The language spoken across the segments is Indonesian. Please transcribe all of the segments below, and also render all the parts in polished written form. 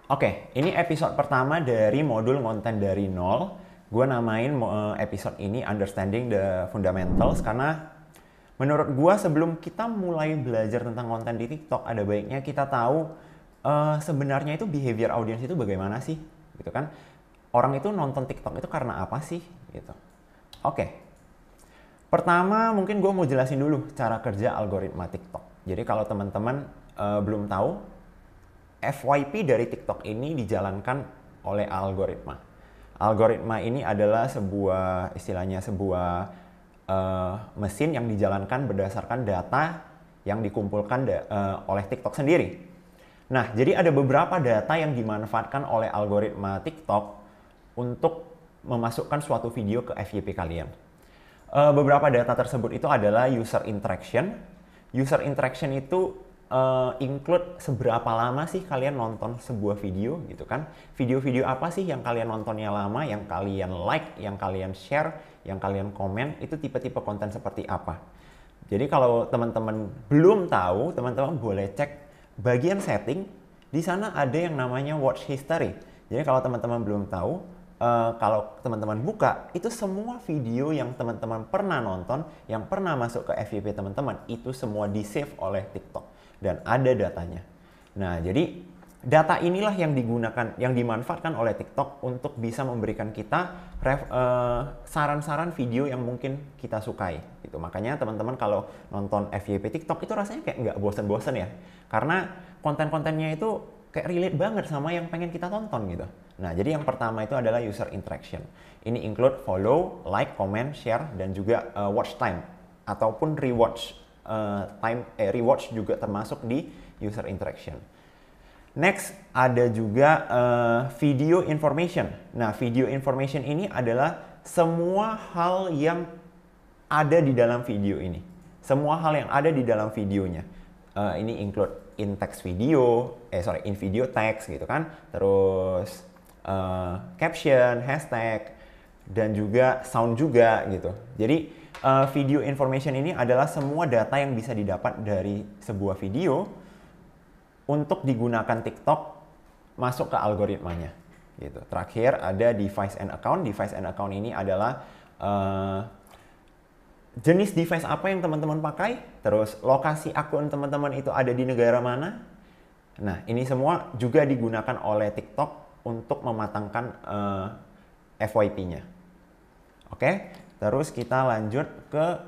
Oke, ini episode pertama dari modul konten dari nol. Gue namain episode ini Understanding the Fundamentals karena menurut gue sebelum kita mulai belajar tentang konten di TikTok, ada baiknya kita tahu sebenarnya itu behavior audience itu bagaimana sih, gitu kan? Orang itu nonton TikTok itu karena apa sih, gitu. Oke, pertama mungkin gue mau jelasin dulu cara kerja algoritma TikTok. Jadi kalau teman-teman belum tahu, FYP dari TikTok ini dijalankan oleh algoritma. Algoritma ini adalah istilahnya sebuah mesin yang dijalankan berdasarkan data yang dikumpulkan oleh TikTok sendiri. Nah, jadi ada beberapa data yang dimanfaatkan oleh algoritma TikTok untuk memasukkan suatu video ke FYP kalian. Beberapa data tersebut itu adalah user interaction. User interaction itu include seberapa lama sih kalian nonton sebuah video gitu kan. Video-video apa sih yang kalian nontonnya lama, yang kalian like, yang kalian share, yang kalian komen, itu tipe-tipe konten seperti apa. Jadi kalau teman-teman belum tahu, teman-teman boleh cek bagian setting. Di sana ada yang namanya watch history. Jadi kalau teman-teman belum tahu, kalau teman-teman buka, itu semua video yang teman-teman pernah nonton, yang pernah masuk ke FYP teman-teman, itu semua di-save oleh TikTok. Dan ada datanya. Nah, jadi data inilah yang digunakan, yang dimanfaatkan oleh TikTok untuk bisa memberikan kita saran-saran video yang mungkin kita sukai. Gitu. Makanya teman-teman kalau nonton FYP TikTok itu rasanya kayak nggak bosen-bosen ya. Karena konten-kontennya itu kayak relate banget sama yang pengen kita tonton gitu. Nah, jadi yang pertama itu adalah user interaction. Ini include follow, like, comment, share, dan juga watch time ataupun rewatch. Rewatch juga termasuk di user interaction. Next ada juga video information. Nah, video information ini adalah semua hal yang ada di dalam video ini. Semua hal yang ada di dalam videonya. Ini include in text video, in video text gitu kan. Terus caption, hashtag, dan juga sound juga gitu. Jadi video information ini adalah semua data yang bisa didapat dari sebuah video untuk digunakan TikTok masuk ke algoritmanya. Gitu. Terakhir ada device and account. Device and account ini adalah jenis device apa yang teman-teman pakai, terus lokasi akun teman-teman itu ada di negara mana. Nah, ini semua juga digunakan oleh TikTok untuk mematangkan FYP-nya. Oke? Terus kita lanjut ke,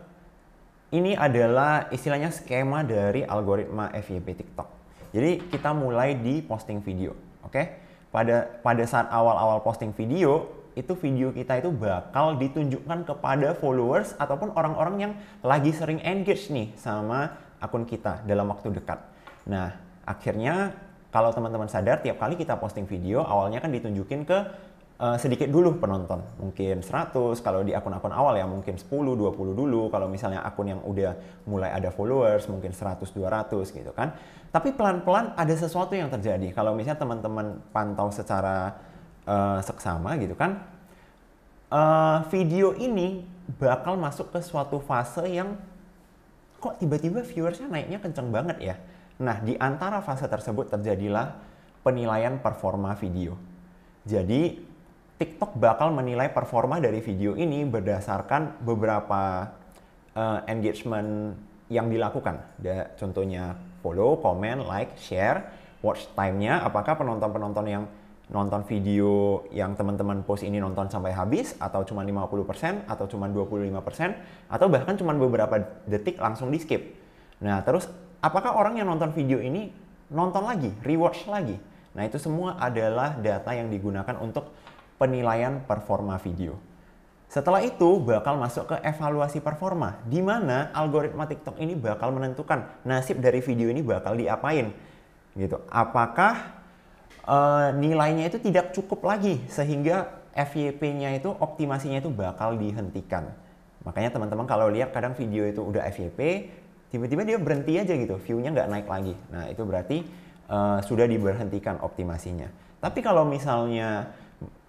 ini adalah istilahnya skema dari algoritma FYP TikTok. Jadi kita mulai di posting video, oke? Pada saat awal-awal posting video, itu video kita itu bakal ditunjukkan kepada followers ataupun orang-orang yang lagi sering engage nih sama akun kita dalam waktu dekat. Nah, akhirnya kalau teman-teman sadar, tiap kali kita posting video, awalnya kan ditunjukin ke sedikit dulu penonton, mungkin 100, kalau di akun-akun awal ya mungkin 10, 20 dulu, kalau misalnya akun yang udah mulai ada followers mungkin 100, 200 gitu kan. Tapi pelan-pelan ada sesuatu yang terjadi, kalau misalnya teman-teman pantau secara seksama gitu kan, video ini bakal masuk ke suatu fase yang kok tiba-tiba viewersnya naiknya kenceng banget ya. Nah, di antara fase tersebut terjadilah penilaian performa video. Jadi TikTok bakal menilai performa dari video ini berdasarkan beberapa engagement yang dilakukan. Contohnya follow, comment, like, share, watch time-nya, apakah penonton-penonton yang nonton video yang teman-teman post ini nonton sampai habis, atau cuma 50%, atau cuma 25%, atau bahkan cuma beberapa detik langsung di skip. Nah, terus apakah orang yang nonton video ini nonton lagi, rewatch lagi? Nah, itu semua adalah data yang digunakan untuk penilaian performa video. Setelah itu bakal masuk ke evaluasi performa, di mana algoritma TikTok ini bakal menentukan nasib dari video ini bakal diapain. Gitu. Apakah nilainya itu tidak cukup lagi sehingga FYP-nya itu optimasinya itu bakal dihentikan. Makanya teman-teman kalau lihat kadang video itu udah FYP, tiba-tiba dia berhenti aja gitu, view-nya nggak naik lagi. Nah, itu berarti sudah diberhentikan optimasinya. Tapi kalau misalnya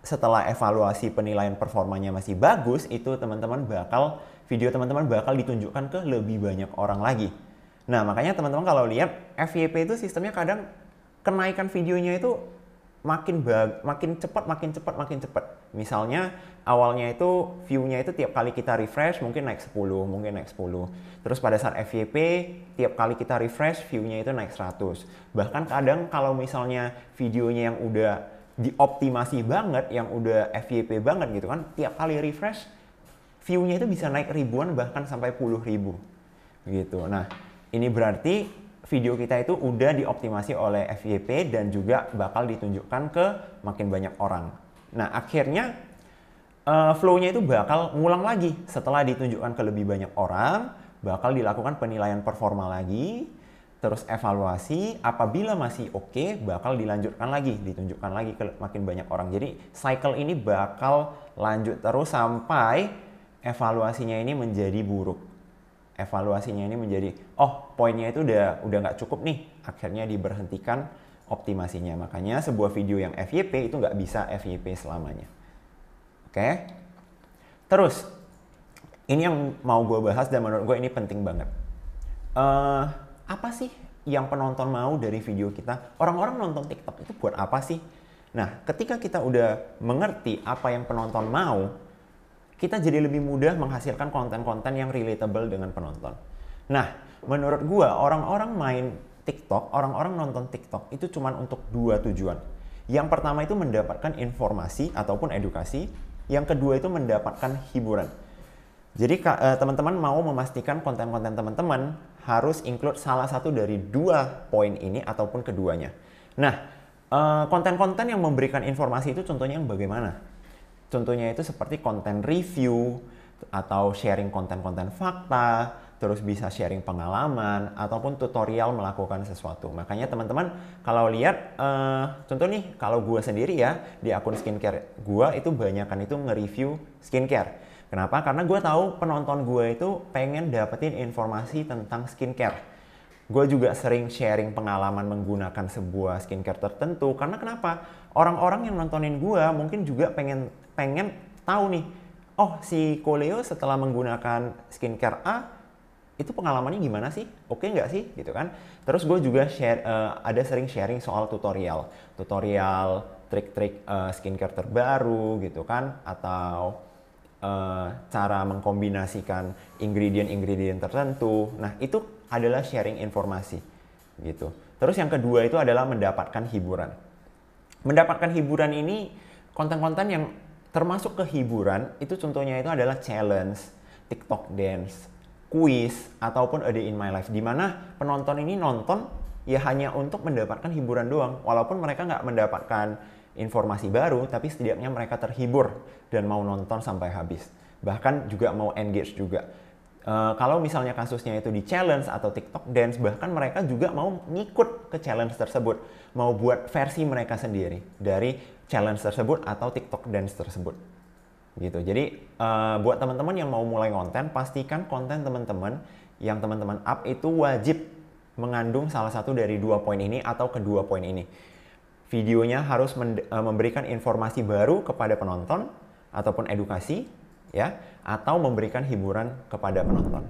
setelah evaluasi penilaian performanya masih bagus, itu video teman-teman bakal ditunjukkan ke lebih banyak orang lagi. Nah, makanya teman-teman kalau lihat FYP itu sistemnya kadang kenaikan videonya itu makin cepat. Misalnya awalnya itu view-nya itu tiap kali kita refresh mungkin naik 10. Terus pada saat FYP tiap kali kita refresh view-nya itu naik 100. Bahkan kadang kalau misalnya videonya yang udah dioptimasi banget, yang udah FYP banget gitu kan, tiap kali refresh view-nya itu bisa naik ribuan bahkan sampai puluh ribu gitu. Nah, ini berarti video kita itu udah dioptimasi oleh FYP dan juga bakal ditunjukkan ke makin banyak orang. Nah, akhirnya flow-nya itu bakal ngulang lagi. Setelah ditunjukkan ke lebih banyak orang, bakal dilakukan penilaian performa lagi, terus evaluasi. Apabila masih oke, bakal dilanjutkan lagi, ditunjukkan lagi ke makin banyak orang. Jadi, cycle ini bakal lanjut terus sampai evaluasinya ini menjadi buruk. Evaluasinya ini menjadi, poinnya itu udah nggak cukup nih, akhirnya diberhentikan optimasinya. Makanya sebuah video yang FYP itu nggak bisa FYP selamanya. Oke? Terus, ini yang mau gue bahas dan menurut gue ini penting banget. Apa sih yang penonton mau dari video kita? Orang-orang nonton TikTok itu buat apa sih? Nah, ketika kita udah mengerti apa yang penonton mau, kita jadi lebih mudah menghasilkan konten-konten yang relatable dengan penonton. Nah, menurut gua orang-orang main TikTok, orang-orang nonton TikTok itu cuma untuk dua tujuan. Yang pertama itu mendapatkan informasi ataupun edukasi, yang kedua itu mendapatkan hiburan. Jadi teman-teman mau memastikan konten-konten teman-teman harus include salah satu dari dua poin ini ataupun keduanya. Nah, konten-konten yang memberikan informasi itu contohnya yang bagaimana? Contohnya itu seperti konten review atau sharing konten-konten fakta, terus bisa sharing pengalaman ataupun tutorial melakukan sesuatu. Makanya teman-teman kalau lihat, contoh nih kalau gue sendiri ya di akun skincare gue itu banyakan itu nge-review skincare. Kenapa? Karena gue tahu penonton gue itu pengen dapetin informasi tentang skincare. Gue juga sering sharing pengalaman menggunakan sebuah skincare tertentu. Karena kenapa? Orang-orang yang nontonin gue mungkin juga pengen tahu nih, si Koleo setelah menggunakan skincare A, itu pengalamannya gimana sih? Oke nggak sih? Gitu kan. Terus gue juga ada sering sharing soal tutorial trik-trik skincare terbaru gitu kan, atau cara mengkombinasikan ingredient tertentu. Nah, itu adalah sharing informasi gitu. Terus yang kedua itu adalah mendapatkan hiburan. Mendapatkan hiburan ini konten-konten yang termasuk ke hiburan itu contohnya itu adalah challenge, TikTok dance, quiz, ataupun A Day in My Life, di mana penonton ini nonton ya hanya untuk mendapatkan hiburan doang, walaupun mereka nggak mendapatkan informasi baru, tapi setidaknya mereka terhibur dan mau nonton sampai habis, bahkan juga mau engage juga. Kalau misalnya kasusnya itu di challenge atau TikTok dance, bahkan mereka juga mau ngikut ke challenge tersebut, mau buat versi mereka sendiri dari challenge tersebut atau TikTok dance tersebut gitu. Jadi buat teman-teman yang mau mulai konten, pastikan konten teman-teman yang teman-teman up itu wajib mengandung salah satu dari dua poin ini atau kedua poin ini. Videonya harus memberikan informasi baru kepada penonton ataupun edukasi ya, atau memberikan hiburan kepada penonton.